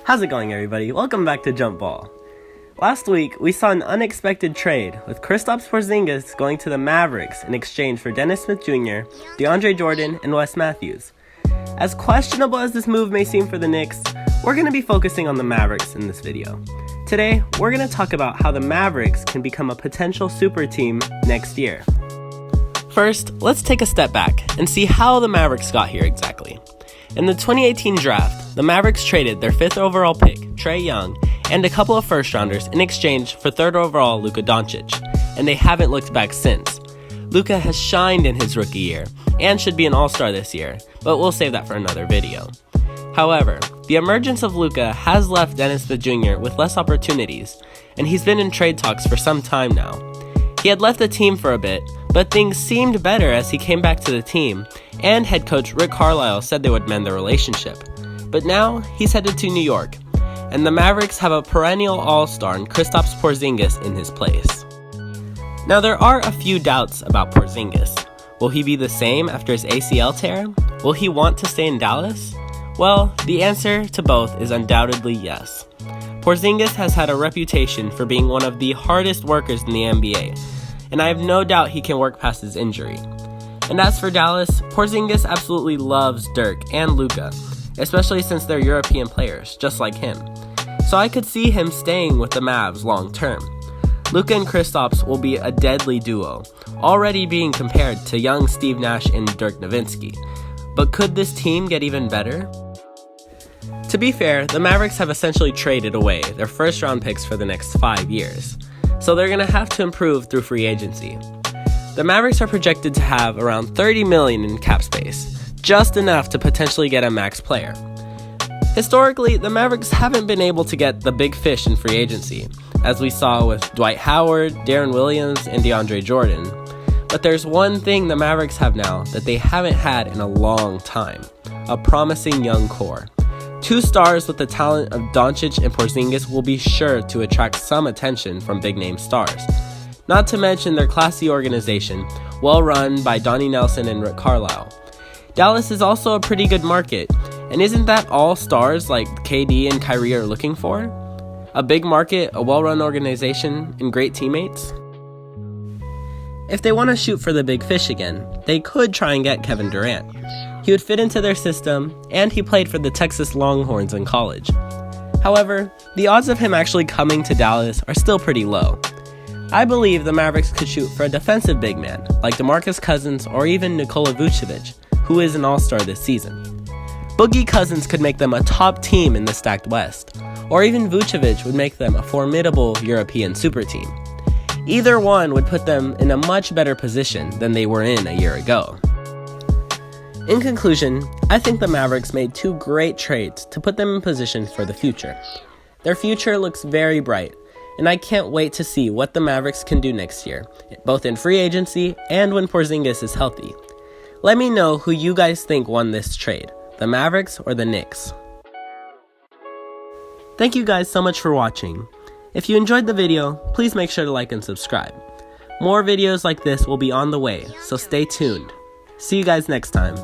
How's it going, everybody? Welcome back to Jump Ball. Last week, we saw an unexpected trade with Kristaps Porzingis going to the Mavericks in exchange for Dennis Smith Jr., DeAndre Jordan, and Wes Matthews. As questionable as this move may seem for the Knicks, we're going to be focusing on the Mavericks in this video. Today, we're going to talk about how the Mavericks can become a potential super team next year. First, let's take a step back and see how the Mavericks got here exactly. In the 2018 draft, the Mavericks traded their 5th overall pick, Trae Young, and a couple of first-rounders in exchange for 3rd overall Luka Doncic, and they haven't looked back since. Luka has shined in his rookie year, and should be an all-star this year, but we'll save that for another video. However, the emergence of Luka has left Dennis Smith Jr. with less opportunities, and he's been in trade talks for some time now. He had left the team for a bit, but things seemed better as he came back to the team, and head coach Rick Carlisle said they would mend their relationship. But now, he's headed to New York, and the Mavericks have a perennial all-star in Kristaps Porzingis in his place. Now, there are a few doubts about Porzingis. Will he be the same after his ACL tear? Will he want to stay in Dallas? Well, the answer to both is undoubtedly yes. Porzingis has had a reputation for being one of the hardest workers in the NBA, and I have no doubt he can work past his injury. And as for Dallas, Porzingis absolutely loves Dirk and Luka, especially since they're European players, just like him. So I could see him staying with the Mavs long term. Luka and Kristaps will be a deadly duo, already being compared to young Steve Nash and Dirk Nowitzki. But could this team get even better? To be fair, the Mavericks have essentially traded away their first-round picks for the next 5 years, so they're going to have to improve through free agency. The Mavericks are projected to have around $30 million in cap space, just enough to potentially get a max player. Historically, the Mavericks haven't been able to get the big fish in free agency, as we saw with Dwight Howard, Deron Williams, and DeAndre Jordan. But there's one thing the Mavericks have now that they haven't had in a long time: a promising young core. 2 stars with the talent of Doncic and Porzingis will be sure to attract some attention from big-name stars. Not to mention their classy organization, well run by Donnie Nelson and Rick Carlisle. Dallas is also a pretty good market, and isn't that all stars like KD and Kyrie are looking for? A big market, a well-run organization, and great teammates? If they want to shoot for the big fish again, they could try and get Kevin Durant. He would fit into their system, and he played for the Texas Longhorns in college. However, the odds of him actually coming to Dallas are still pretty low. I believe the Mavericks could shoot for a defensive big man, like DeMarcus Cousins or even Nikola Vucevic, who is an all-star this season. Boogie Cousins could make them a top team in the stacked West, or even Vucevic would make them a formidable European super team. Either one would put them in a much better position than they were in a year ago. In conclusion, I think the Mavericks made 2 great trades to put them in position for the future. Their future looks very bright, and I can't wait to see what the Mavericks can do next year, both in free agency and when Porzingis is healthy. Let me know who you guys think won this trade, the Mavericks or the Knicks. Thank you guys so much for watching. If you enjoyed the video, please make sure to like and subscribe. More videos like this will be on the way, so stay tuned. See you guys next time.